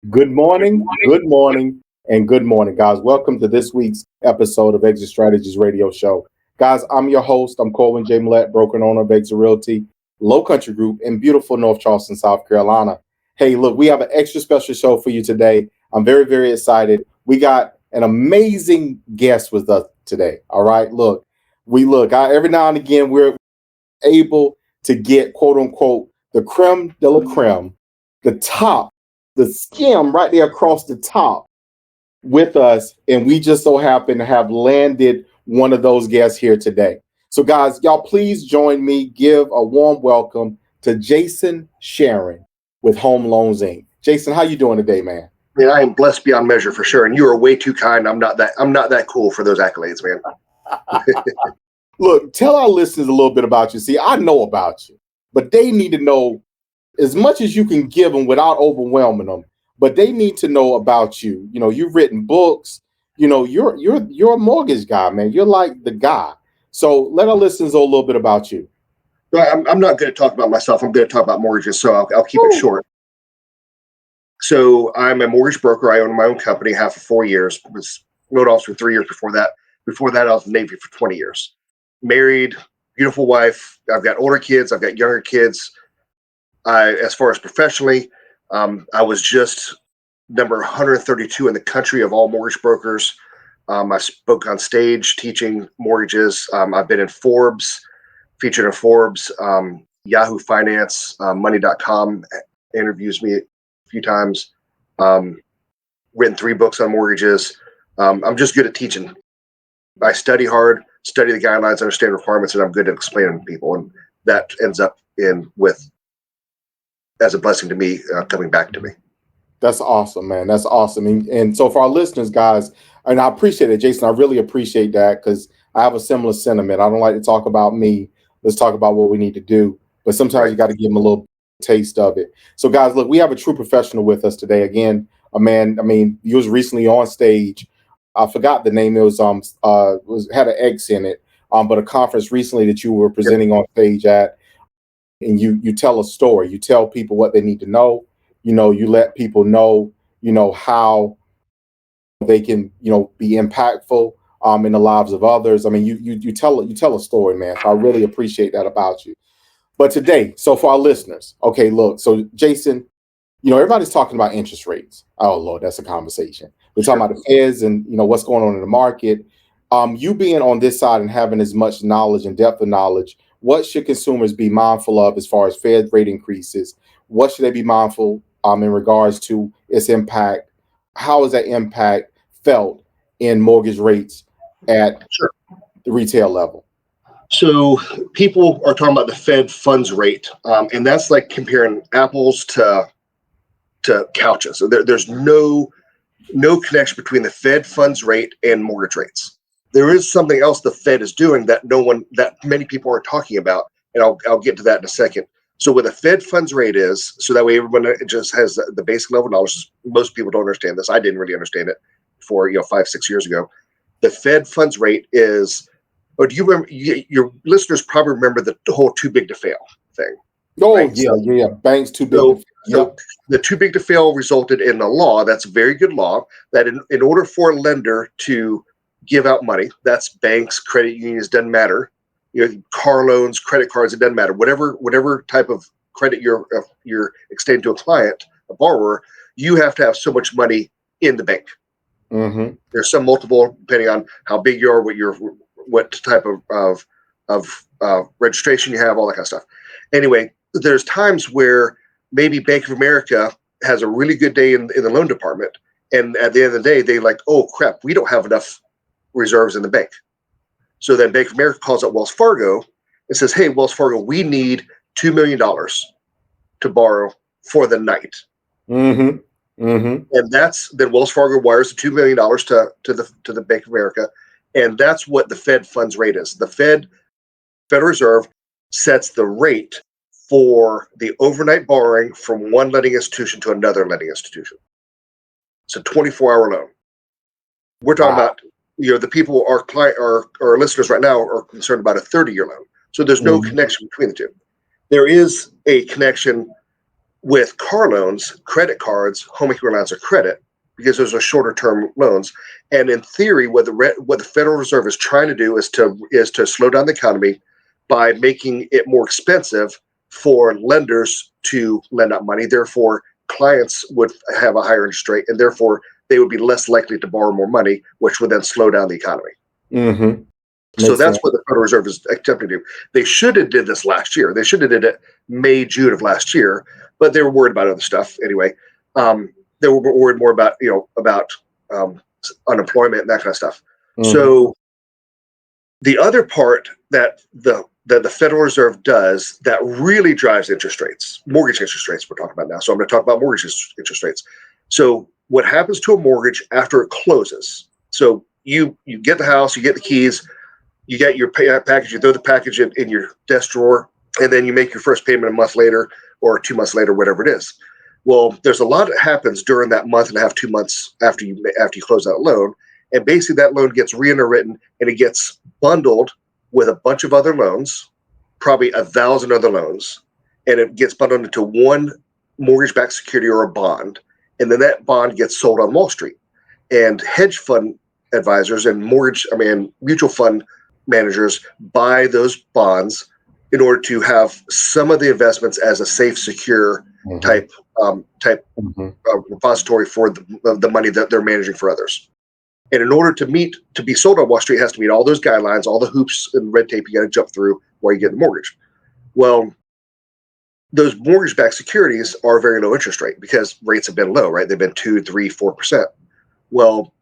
Good morning, and good morning, guys. Welcome to this week's episode of Exit Strategies Radio Show. Guys, I'm your host. I'm Colin J. Millett, broker and owner of Exit Realty, Low Country Group in beautiful North Charleston, South Carolina. Hey, look, we have an extra special show for you today. I'm very, very excited. We got an amazing guest with us today. All right, every now and again, we're able to get, quote unquote, the creme de la creme, the top, the skim right there across the top with us. And we just so happen to have landed one of those guests here today. So guys, y'all please join me, give a warm welcome to Jason Sharon with Home Loans Inc. Jason, how you doing today, man? Man, I am blessed beyond measure for sure. And you are way too kind. I'm not that cool for those accolades, man. Look, tell our listeners a little bit about you. See, I know about you, but they need to know as much as you can give them without overwhelming them. But they need to know about you. You know, you've written books. You know, you're a mortgage guy, man. You're like the guy. So let our listeners know a little bit about you. I'm not going to talk about myself. I'm going to talk about mortgages, so I'll keep it short. So I'm a mortgage broker. I own my own company, half for 4 years. Was loan officer for 3 years before that. Before that, I was in the Navy for 20 years. Married, beautiful wife. I've got older kids. I've got younger kids. As far as professionally, I was just number 132 in the country of all mortgage brokers. I spoke on stage teaching mortgages. I've been in Forbes, featured in Forbes, Yahoo Finance, money.com interviews me a few times. Written 3 books on mortgages. I'm just good at teaching. I study hard, study the guidelines, understand requirements, and I'm good at explaining to people. And that ends up as a blessing to me, coming back to me. That's awesome, man. That's awesome. And so for our listeners, guys, and I appreciate it, Jason. I really appreciate that because I have a similar sentiment. I don't like to talk about me. Let's talk about what we need to do. But sometimes you got to give them a little taste of it. So, guys, look, we have a true professional with us today. Again, a man. I mean, he was recently on stage. I forgot the name. It was had an X in it. But a conference recently that you were presenting on stage at, and you tell a story. You tell people what they need to know. You know, you let people know, how they can, be impactful in the lives of others. I mean, you tell a story, man. So I really appreciate that about you. But today, so for our listeners, okay, look, so Jason, everybody's talking about interest rates. Oh Lord, that's a conversation. We're talking about the feds and what's going on in the market. You being on this side and having as much knowledge and depth of knowledge, what should consumers be mindful of as far as Fed rate increases? What should they be mindful in regards to its impact? How is that impact felt in mortgage rates at the retail level? So people are talking about the Fed funds rate, and that's like comparing apples to couches. So there's no connection between the Fed funds rate and mortgage rates. There is something else the Fed is doing that many people are talking about, and I'll get to that in a second. So what the Fed funds rate is, so that way everyone just has the basic level of knowledge. Most people don't understand this. I didn't really understand it before, 5-6 years ago. The Fed funds rate is, do you remember? Your listeners probably remember the whole too big to fail thing. Oh, right? Yeah. Banks too big to fail. So the too big to fail resulted in a law. That's a very good law that in order for a lender to give out money, that's banks, credit unions, doesn't matter. Car loans, credit cards, it doesn't matter. Whatever type of credit you're extending to a client, a borrower, you have to have so much money in the bank. Mm-hmm. There's some multiple depending on how big you are, what type of registration you have, all that kind of stuff. Anyway, there's times where maybe Bank of America has a really good day in the loan department, and at the end of the day, they like, oh crap, we don't have enough reserves in the bank. So then Bank of America calls up Wells Fargo and says, hey, Wells Fargo, we need $2 million to borrow for the night. Mm-hmm. Mm-hmm. And then Wells Fargo wires the $2 million to the Bank of America. And that's what the Fed funds rate is. The Federal Reserve sets the rate for the overnight borrowing from one lending institution to another lending institution. It's a 24-hour loan. We're talking about, the people, our listeners right now are concerned about a 30-year loan. So there's no connection between the two. There is a connection With car loans, credit cards, home equity lines of credit, because those are shorter term loans. And in theory, what the Federal Reserve is trying to do is to slow down the economy by making it more expensive for lenders to lend out money. Therefore, clients would have a higher interest rate, and therefore they would be less likely to borrow more money, which would then slow down the economy. Mm-hmm. So that's what the Federal Reserve is attempting to do. They should have did this last year. They should have did it May, June of last year, but they were worried about other stuff anyway. They were worried more about unemployment and that kind of stuff. Mm-hmm. So the other part that the Federal Reserve does that really drives interest rates, mortgage interest rates we're talking about now. So I'm going to talk about mortgage interest rates. So what happens to a mortgage after it closes? So you get the house, you get the keys, you get your package, you throw the package in your desk drawer, and then you make your first payment a month later or 2 months later, whatever it is. Well, there's a lot that happens during that month and a half, 2 months after you close that loan. And basically that loan gets re-underwritten and it gets bundled with a bunch of other loans, probably 1,000 other loans, and it gets bundled into one mortgage-backed security or a bond. And then that bond gets sold on Wall Street. And hedge fund advisors and mutual fund managers buy those bonds in order to have some of the investments as a safe, secure type repository for the money that they're managing for others. And in order to be sold on Wall Street, it has to meet all those guidelines, all the hoops and red tape you got to jump through while you get the mortgage. Well, those mortgage-backed securities are very low interest rate because rates have been low, right? They've been 2, 3, 4%. Well,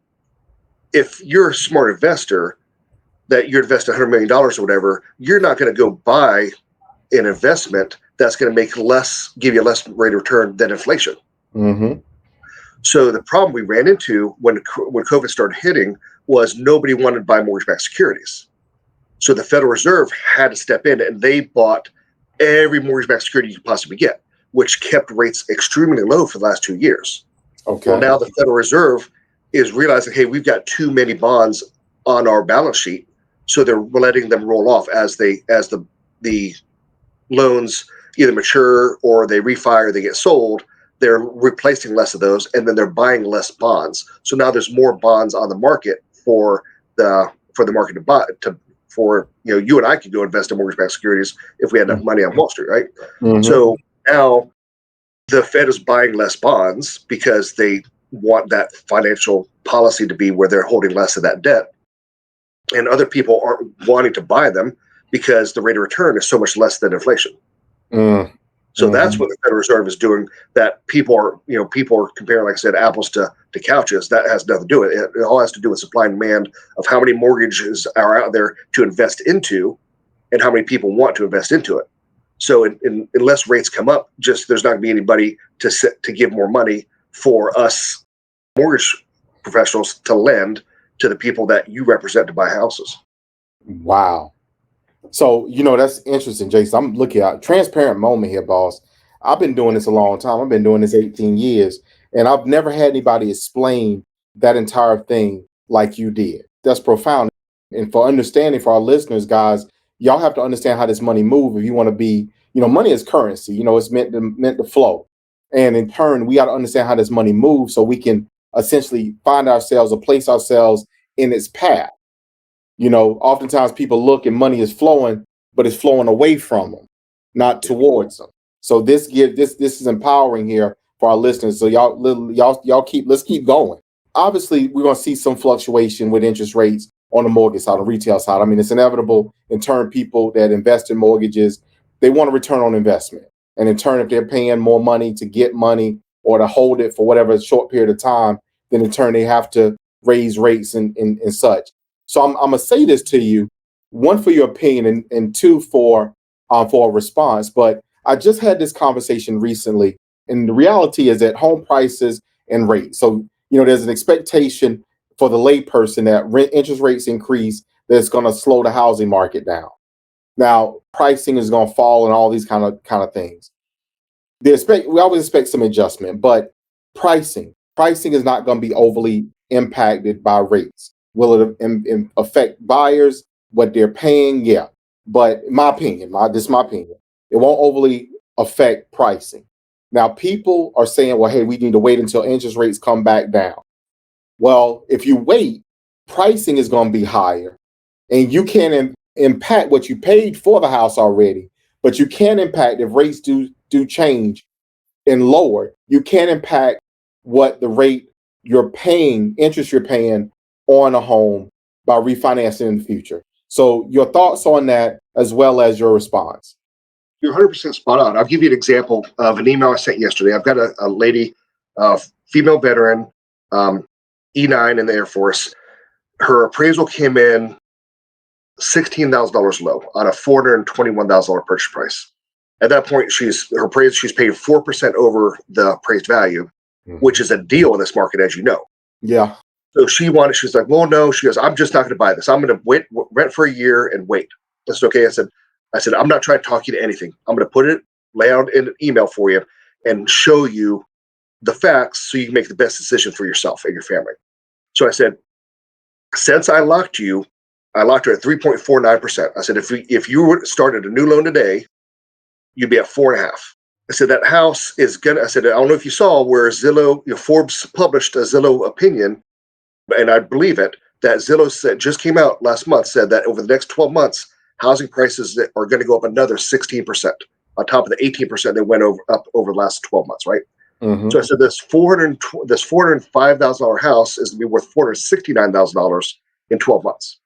if you're a smart investor, that you invest $100 million or whatever, you're not going to go buy an investment that's going to give you a less rate of return than inflation. Mm-hmm. So the problem we ran into when COVID started hitting was nobody wanted to buy mortgage-backed securities. So the Federal Reserve had to step in and they bought every mortgage-backed security you could possibly get, which kept rates extremely low for the last 2 years. Okay. Well, now the Federal Reserve is realizing, hey, we've got too many bonds on our balance sheet, so they're letting them roll off as the loans either mature or they refi or they get sold. They're replacing less of those, and then they're buying less bonds. So now there's more bonds on the market for the market to buy. For you and I could go invest in mortgage-backed securities if we had enough money on Wall Street, right? Mm-hmm. So now the Fed is buying less bonds because they want that financial policy to be where they're holding less of that debt, and other people aren't wanting to buy them because the rate of return is so much less than inflation. So that's what the Federal Reserve is doing. That people are comparing, like I said, apples to couches. That has nothing to do with it. It all has to do with supply and demand of how many mortgages are out there to invest into, and how many people want to invest into it. So unless rates come up, there's not going to be anybody to give more money for us mortgage professionals to lend to the people that you represent to buy houses. Wow. So, that's interesting, Jason. I'm looking at transparent moment here, boss. I've been doing this a long time. I've been doing this 18 years, and I've never had anybody explain that entire thing like you did. That's profound. And for our listeners, guys, y'all have to understand how this money moves if you want to be, money is currency. It's meant to flow. And in turn, we got to understand how this money moves so we can essentially find ourselves or place ourselves in its path. Oftentimes people look and money is flowing, but it's flowing away from them, not towards them. So this is empowering here for our listeners. So let's keep going. Obviously, we're going to see some fluctuation with interest rates on the mortgage side, the retail side. I mean, it's inevitable. In turn, people that invest in mortgages, they want a return on investment. And in turn, if they're paying more money to get money or to hold it for whatever short period of time, then in turn, they have to raise rates and such. So I'm going to say this to you, one, for your opinion, and two, for a response. But I just had this conversation recently, and the reality is that home prices and rates. So, there's an expectation for the layperson that interest rates increase, that's going to slow the housing market down. Now, pricing is going to fall and all these kind of things. We always expect some adjustment, but pricing is not going to be overly impacted by rates. Will it affect buyers, what they're paying? Yeah. But in my opinion, this is my opinion, it won't overly affect pricing. Now, people are saying, well, hey, we need to wait until interest rates come back down. Well, if you wait, pricing is going to be higher, and you can't impact what you paid for the house already, but you can impact if rates do change and lower. You can impact what the rate you're paying, interest you're paying on a home by refinancing in the future. So your thoughts on that, as well as your response. You're 100% spot on. I'll give you an example of an email I sent yesterday. I've got a lady, female veteran, E9 in the Air Force. Her appraisal came in $16,000 low on a $421,000 purchase price. At that point, she's paid 4% over the appraised value, which is a deal in this market, as you know. Yeah. So she's like, well, no, she goes, I'm just not going to buy this. I'm going to rent for a year and wait. That's okay. I said, I'm not trying to talk you to anything. I'm going to lay out in an email for you and show you the facts so you can make the best decision for yourself and your family. So I said, since I locked her at 3.49%. I said, if you started a new loan today, you'd be at 4.5%. I said, that house is gonna, I said, I don't know if you saw where Forbes published a Zillow opinion, and I believe it, that Zillow just came out last month, said that over the next 12 months, housing prices are going to go up another 16% on top of the 18% that went up over the last 12 months, right? Mm-hmm. So I said this $405,000 house is going to be worth $469,000 in 12 months.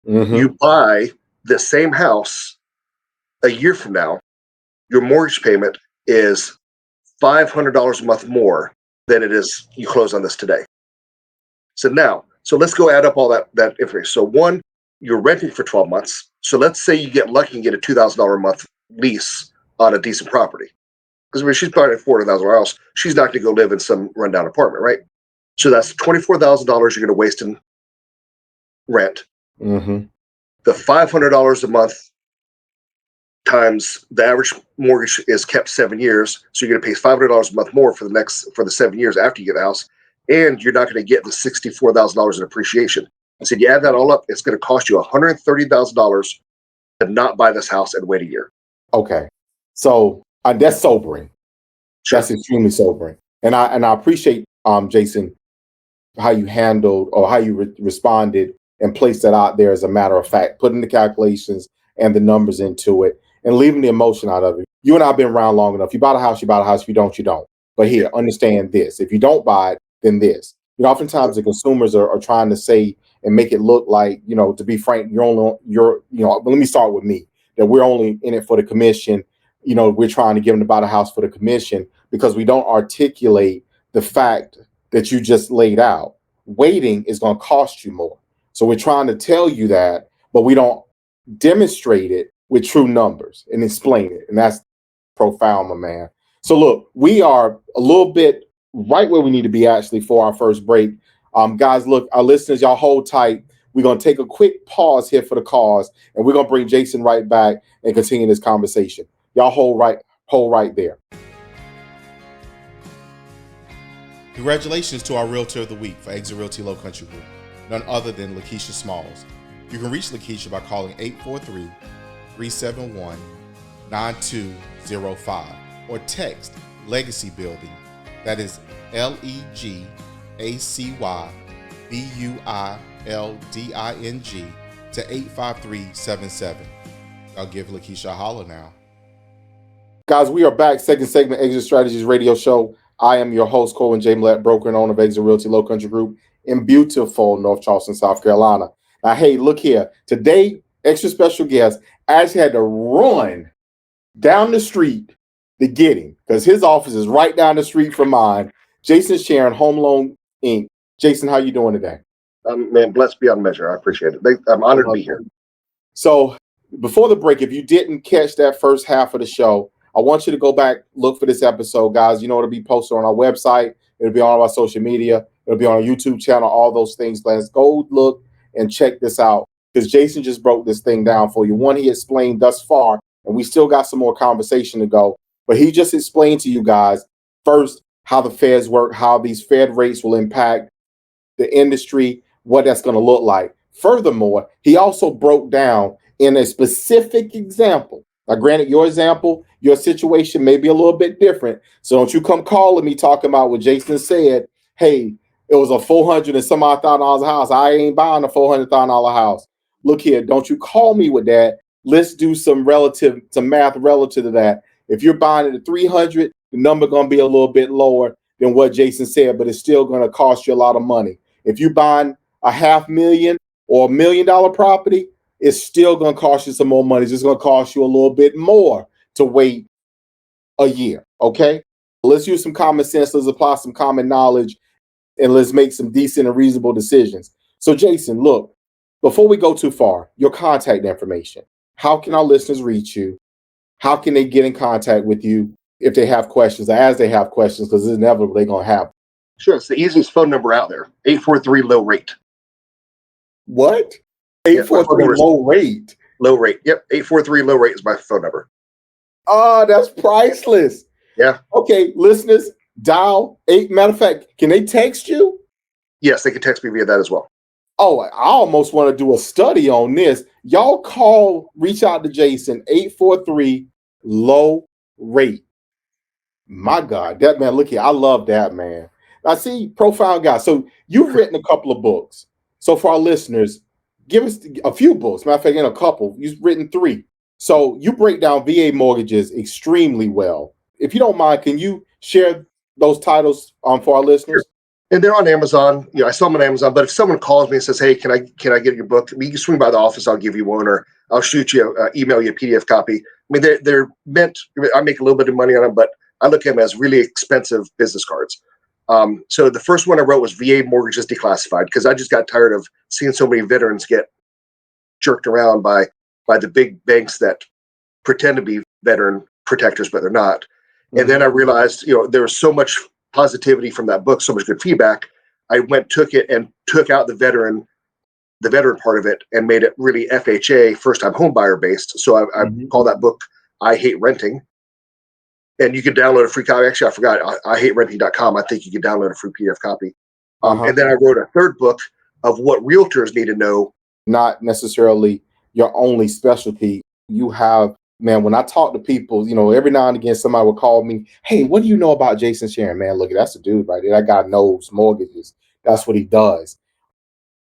Mm-hmm. You buy the same house a year from now, your mortgage payment is $500 a month more than it is you close on this today. So let's go add up all that information. So one, you're renting for 12 months. So let's say you get lucky and get a $2,000 a month lease on a decent property. Because when she's buying a $400,000 house, she's not going to go live in some rundown apartment, right? So that's $24,000 you're going to waste in rent. Mm-hmm. The $500 a month times the average mortgage is kept 7 years. So you're going to pay $500 a month more for the 7 years after you get the house. And you're not going to get the $64,000 in appreciation. I said, you add that all up, it's going to cost you $130,000 to not buy this house and wait a year. Okay. So that's sobering. Sure. That's extremely sobering. And I appreciate, Jason, how you handled or how you responded and placed that out there as a matter of fact, putting the calculations and the numbers into it and leaving the emotion out of it. You and I have been around long enough. You buy a house, you buy a house. If you don't, you don't. But here, understand this. If you don't buy it, then this. Oftentimes the consumers are trying to say and make it look like, to be frank, let me start with me, that we're only in it for the commission. We're trying to give them to buy the house for the commission because we don't articulate the fact that you just laid out. Waiting is going to cost you more. So we're trying to tell you that, but we don't demonstrate it with true numbers and explain it. And that's profound, my man. So look, we are a little bit right where we need to be actually for our first break. Guys, look, our listeners, y'all hold tight. We're going to take a quick pause here for the cause, and we're going to bring Jason right back and continue this conversation. Y'all hold right there. Congratulations to our Realtor of the Week for Exit Realty Low Country Group, none other than Lakeisha Smalls. You can reach Lakeisha by calling 843-371-9205 or text Legacy Building, that is LEGACY BUILDING to 85377. I'll give Lakeisha a holler now. Guys, we are back. Second segment, Exit Strategies Radio Show. I am your host, Colin J. Millett, broker and owner of Exit Realty Low Country Group in beautiful North Charleston, South Carolina. Now, hey, look here. Today, extra special guest actually had to run down the street to get him because his office is right down the street from mine. Jason Sharon, Home Loan Inc. Jason, how you doing today? Man, blessed beyond measure. I appreciate it. I'm honored to be here. So before the break, if you didn't catch that first half of the show, I want you to go back, look for this episode, guys. It'll be posted on our website. It'll be on all our social media. It'll be on our YouTube channel, all those things. Let's go look and check this out because Jason just broke this thing down for you. One, he explained thus far, and we still got some more conversation to go, but he just explained to you guys first how the feds work, how these Fed rates will impact the industry, what that's going to look like. Furthermore, he also broke down in a specific example Now, granted, your example, your situation may be a little bit different. So don't you come calling me talking about what Jason said. Hey, it was a 400 and some odd $1,000 house. I ain't buying a $400,000 house. Look here, don't you call me with that. Let's do some math relative to that. If you're buying it at 300, the number gonna be a little bit lower than what Jason said, but it's still gonna cost you a lot of money. If you're buying a $500,000 or $1 million property, it's still going to cost you some more money. It's just going to cost you a little bit more to wait a year. Okay. Let's use some common sense. Let's apply some common knowledge and let's make some decent and reasonable decisions. So, Jason, look, before we go too far, your contact information. How can our listeners reach you? How can they get in contact with you if they have questions, as they have questions, because it's inevitable they're going to have. Sure. It's the easiest phone number out there, 843 low rate. What? Yeah, my phone 843 number is low rate. low rate. Yep. 843 low rate is my phone number. Oh, that's priceless. Yeah. Okay, listeners, dial 8. Matter of fact, can they text you? Yes, they can text me via that as well. Oh, I almost want to do a study on this. Y'all reach out to Jason, 843 low rate. My God, that man, look here. I love that, man. I see, profound guy. So you've written a couple of books. So for our listeners, give us a few books. Matter of fact, in a couple, you've written 3. So you break down VA mortgages extremely well. If you don't mind, can you share those titles for our listeners? Sure. And they're on Amazon. I sell them on Amazon. But if someone calls me and says, "Hey, can I get your book?" You can swing by the office. I'll give you one, or I'll email you a PDF copy. I mean, they're meant. I make a little bit of money on them, but I look at them as really expensive business cards. So the first one I wrote was VA Mortgages Declassified, because I just got tired of seeing so many veterans get jerked around by the big banks that pretend to be veteran protectors, but they're not. Mm-hmm. And then I realized, there was so much positivity from that book, so much good feedback. I took it and took out the veteran part of it and made it really FHA, first time home buyer based. So I call that book I Hate Renting. And you can download a free copy. Actually, I forgot, IHateRenting.com. I think you can download a free PDF copy. And then I wrote a third book of what realtors need to know. Not necessarily your only specialty. You have, man, when I talk to people, every now and again, somebody will call me, "Hey, what do you know about Jason Sharon?" Man, look, that's a dude right there. That guy knows mortgages. That's what he does.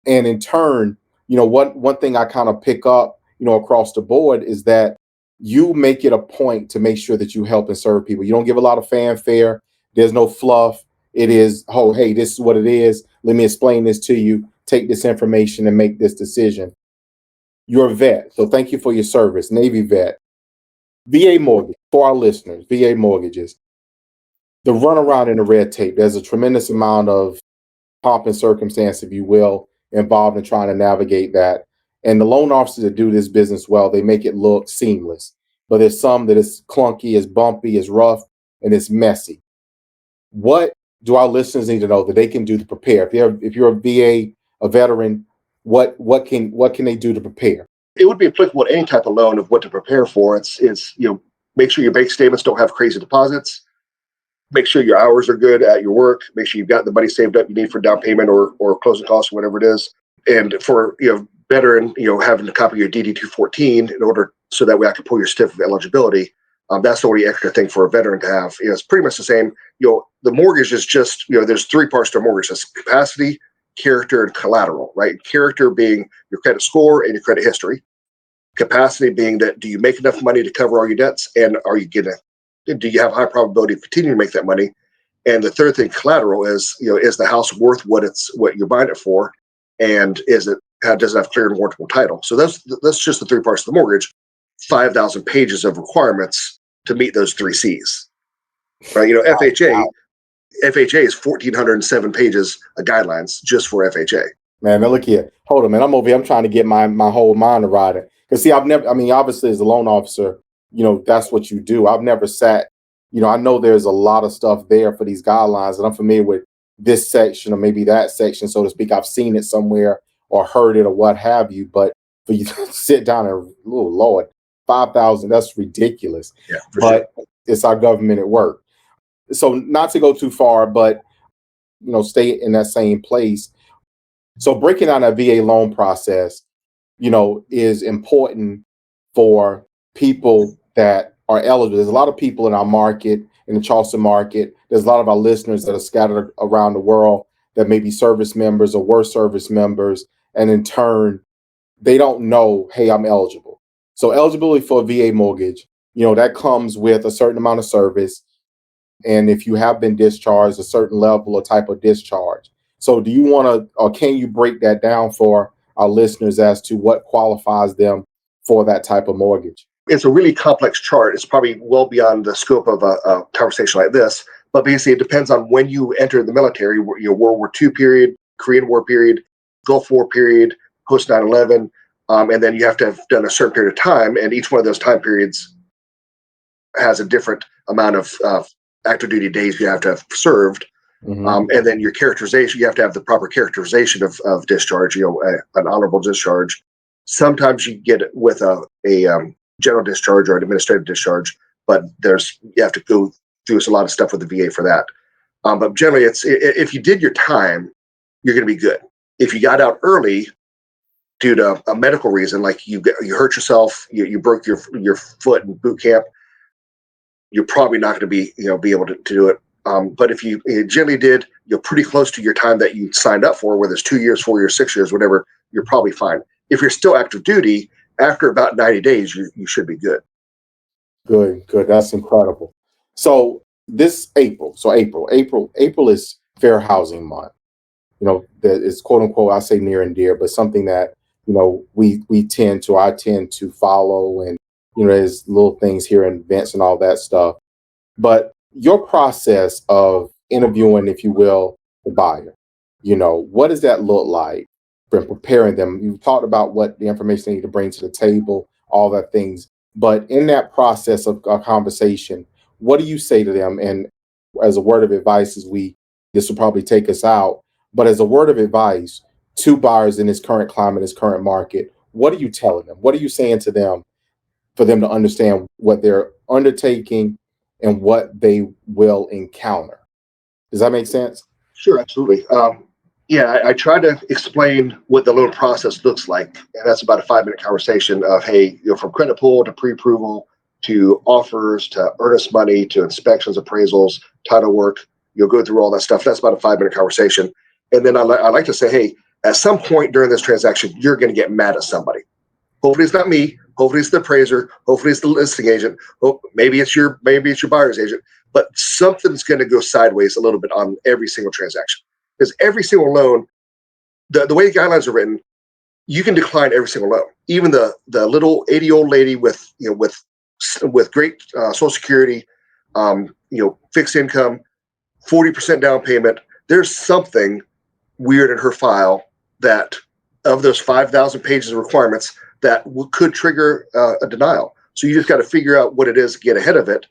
And in turn, one thing I kind of pick up, across the board is that you make it a point to make sure that you help and serve people. You don't give a lot of fanfare. There's no fluff. It is, "Oh, hey, this is what it is. Let me explain this to you. Take this information and make this decision." You're a vet, so thank you for your service, Navy vet. VA mortgage, for our listeners, VA mortgages. The runaround in the red tape, there's a tremendous amount of pomp and circumstance, if you will, involved in trying to navigate that. And the loan officers that do this business well, they make it look seamless. But there's some that is clunky, is bumpy, is rough, and it's messy. What do our listeners need to know that they can do to prepare? If you're a VA, a veteran, what can they do to prepare? It would be applicable to any type of loan of what to prepare for. It's make sure your bank statements don't have crazy deposits. Make sure your hours are good at your work. Make sure you've got the money saved up you need for down payment or closing costs, or whatever it is. And for veteran, having a copy of your DD-214 in order so that way I can pull your certificate of eligibility. That's the only extra thing for a veteran to have. It's pretty much the same. The mortgage is just, there's 3 parts to a mortgage. That's capacity, character, and collateral, right? Character being your credit score and your credit history. Capacity being that, do you make enough money to cover all your debts? And do you have a high probability of continuing to make that money? And the third thing, collateral, is, is the house worth what you're buying it for? And does it have clear and warrantable title? So that's just the 3 parts of the mortgage. 5,000 pages of requirements to meet those 3 C's, right? FHA is 1,407 pages of guidelines just for FHA. Man, look here. Hold on, man. I'm over here. I'm trying to get my whole mind around it. Because see, obviously as a loan officer, that's what you do. I've never sat, I know there's a lot of stuff there for these guidelines, and I'm familiar with this section or maybe that section, so to speak. I've seen it somewhere or heard it or what have you. But for you to sit down and, oh Lord, 5,000, that's ridiculous. Yeah, but sure. It's our government at work. So not to go too far, but, stay in that same place. So breaking down that VA loan process, is important for people that are eligible. There's a lot of people in our market, in the Charleston market. There's a lot of our listeners that are scattered around the world that may be service members or were service members. And in turn, they don't know, hey, I'm eligible. So eligibility for a VA mortgage, that comes with a certain amount of service. And if you have been discharged, a certain level or type of discharge. So do you want to, or can you break that down for our listeners as to what qualifies them for that type of mortgage? It's a really complex chart. It's probably well beyond the scope of a conversation like this. But basically, it depends on when you entered the military, World War II period, Korean War period, Gulf War period, post 9/11, and then you have to have done a certain period of time. And each one of those time periods has a different amount of active duty days you have to have served. And then your characterization, you have to have the proper characterization of discharge, an honorable discharge. Sometimes you get it with a general discharge or an administrative discharge, but you have to go through a lot of stuff with the VA for that. But generally, if you did your time, you're going to be good. If you got out early due to a medical reason, like you hurt yourself, you broke your foot in boot camp, you're probably not going to be able to do it. But if you generally did, you're pretty close to your time that you signed up for, whether it's 2 years, 4 years, 6 years, whatever, you're probably fine. If you're still active duty, after about 90 days, you should be good. Good. That's incredible. So this April is Fair Housing Month. That is quote unquote, I say near and dear, but something that, I tend to follow, and, there's little things here in events and all that stuff. But your process of interviewing, if you will, the buyer, what does that look like for preparing them? You've talked about what the information they need to bring to the table, all that things. But in that process of a conversation, what do you say to them? And as a word of advice, this will probably take us out, but as a word of advice to buyers in this current climate, this current market, what are you telling them? What are you saying to them for them to understand what they're undertaking and what they will encounter? Does that make sense? Sure, absolutely. I try to explain what the loan process looks like, and that's about a 5-minute conversation of, hey, from credit pull to pre-approval to offers to earnest money to inspections, appraisals, title work. You'll go through all that stuff. That's about a 5-minute conversation, and then I like to say, hey, at some point during this transaction, you're going to get mad at somebody. Hopefully, it's not me. Hopefully, it's the appraiser. Hopefully, it's the listing agent. Maybe it's your buyer's agent. But something's going to go sideways a little bit on every single transaction. Because every single loan, the way the guidelines are written, you can decline every single loan. Even the little 80-year-old lady with great Social Security, fixed income, 40% down payment. There's something weird in her file that, of those 5,000 pages of requirements, that could trigger a denial. So you just got to figure out what it is, get ahead of it,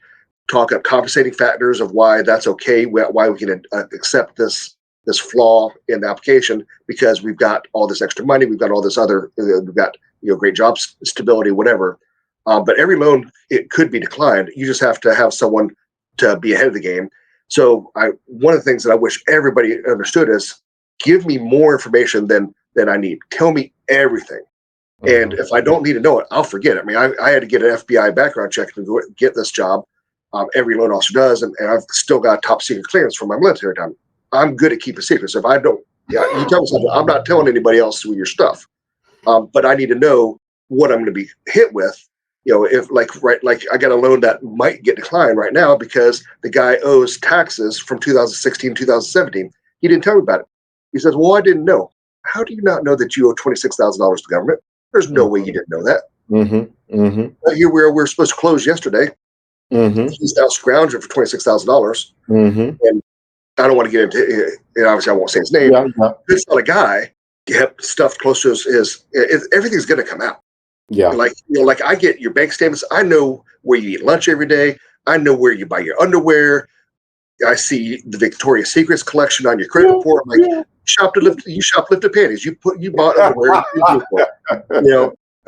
talk up compensating factors of why that's okay, why we can accept this flaw in the application, because we've got all this extra money, we've got all this other, we've got great job stability, whatever. But every loan, it could be declined. You just have to have someone to be ahead of the game. So one of the things that I wish everybody understood is, give me more information than I need. Tell me everything. And if I don't need to know it, I'll forget it. I mean, I had to get an FBI background check to get this job. Every loan officer does, and I've still got top secret clearance from my military time. I'm good at keeping secrets. If I don't, you tell me something, I'm not telling anybody else your stuff. But I need to know what I'm going to be hit with. If like I got a loan that might get declined right now because the guy owes taxes from 2016, 2017. He didn't tell me about it. He says, "Well, I didn't know." How do you not know that you owe $26,000 to the government? There's no way you didn't know that. Here we're supposed to close yesterday. He's now scrounging for $26,000, and I don't want to get into it. And obviously, I won't say his name. This other guy kept stuff close to his everything's going to come out. Yeah, like I get your bank statements. I know where you eat lunch every day. I know where you buy your underwear. I see the Victoria's Secrets collection on your credit report. I'm like, you shoplifted panties. You bought underwear.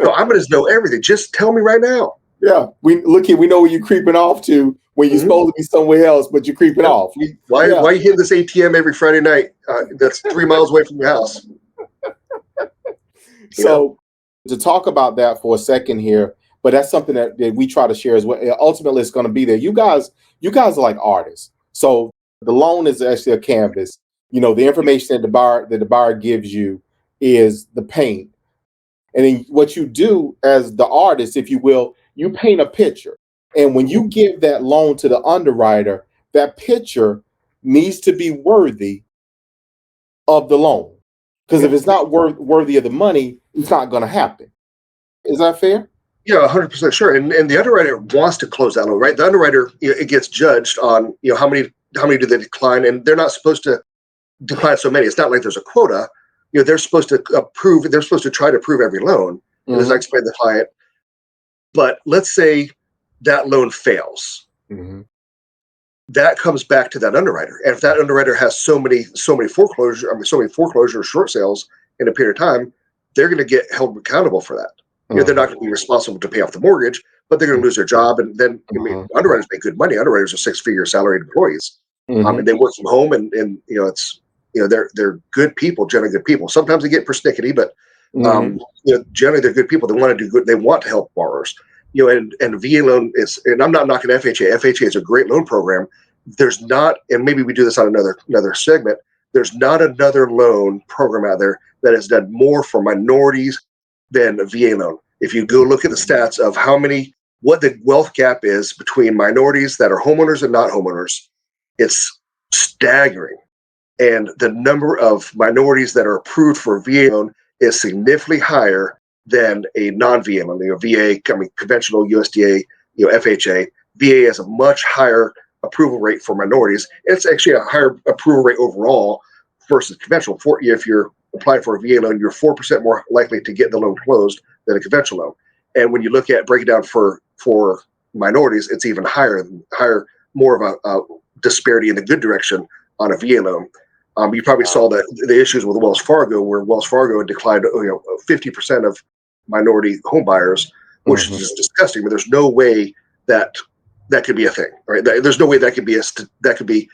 So I'm going to know everything. Just tell me right now. Yeah, we know where you're creeping off to when you're supposed to be somewhere else, but you're creeping off. Why you hit this ATM every Friday night? That's 3 miles away from your house. So to talk about that for a second here, but that's something that we try to share as well. And ultimately, it's going to be there. You guys are like artists. So the loan is actually a canvas. The information that the buyer gives you is the paint. And then what you do as the artist, if you will, you paint a picture. And when you give that loan to the underwriter, that picture needs to be worthy of the loan. Because if Yep. it's not worthy of the money, it's not going to happen. Is that fair? Yeah, 100% sure. And the underwriter wants to close that loan, right? The underwriter, it gets judged on, how many do they decline, and they're not supposed to decline so many. It's not like there's a quota. They're supposed to approve. They're supposed to try to approve every loan. And as I Mm-hmm. explained to the client, but let's say that loan fails, Mm-hmm. that comes back to that underwriter. And if that underwriter has so many foreclosure short sales in a period of time, they're going to get held accountable for that. They're not going to be responsible to pay off the mortgage, but they're going to lose their job. And then underwriters make good money. Underwriters are six-figure salaried employees, Mm-hmm. and they work from home. And it's they're good people, generally good people. Sometimes they get persnickety, but Mm-hmm. generally they're good people. They want to do good. They want to help borrowers. And VA loan is, and I'm not knocking FHA. FHA is a great loan program. There's not, and maybe we do this on another segment. There's not another loan program out there that has done more for minorities than a VA loan. If you go look at the stats of what the wealth gap is between minorities that are homeowners and not homeowners, it's staggering. And the number of minorities that are approved for a VA loan is significantly higher than a non-VA loan. VA, conventional USDA, FHA. VA has a much higher approval rate for minorities. It's actually a higher approval rate overall versus conventional. If you're applying for a VA loan, you're 4% more likely to get the loan closed than a conventional loan. And when you look at breaking down for minorities, it's even higher, more of a disparity in the good direction on a VA loan. You probably saw the issues with Wells Fargo, where Wells Fargo had declined 50% of minority home buyers, which is Mm-hmm. just disgusting. But there's no way that could be a thing, right? There's no way that could be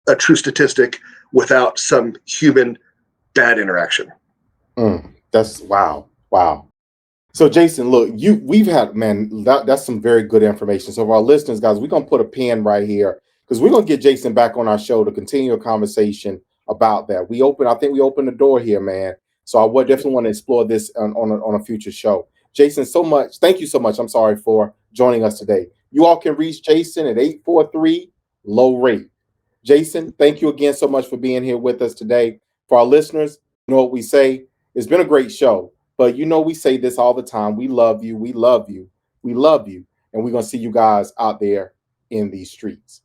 a true statistic without some human bad interaction. That's wow. Wow. So Jason, look, we've had, man, that's some very good information. So for our listeners, guys, we're gonna put a pin right here because we're gonna get Jason back on our show to continue a conversation about that. I think we opened the door here, man. So I would definitely want to explore this on a future show. Jason, thank you so much. I'm sorry for joining us today. You all can reach Jason at 843 low rate. Jason, thank you again so much for being here with us today. For our listeners, you know what we say? It's been a great show. But we say this all the time. We love you. We love you. We love you. And we're going to see you guys out there in these streets.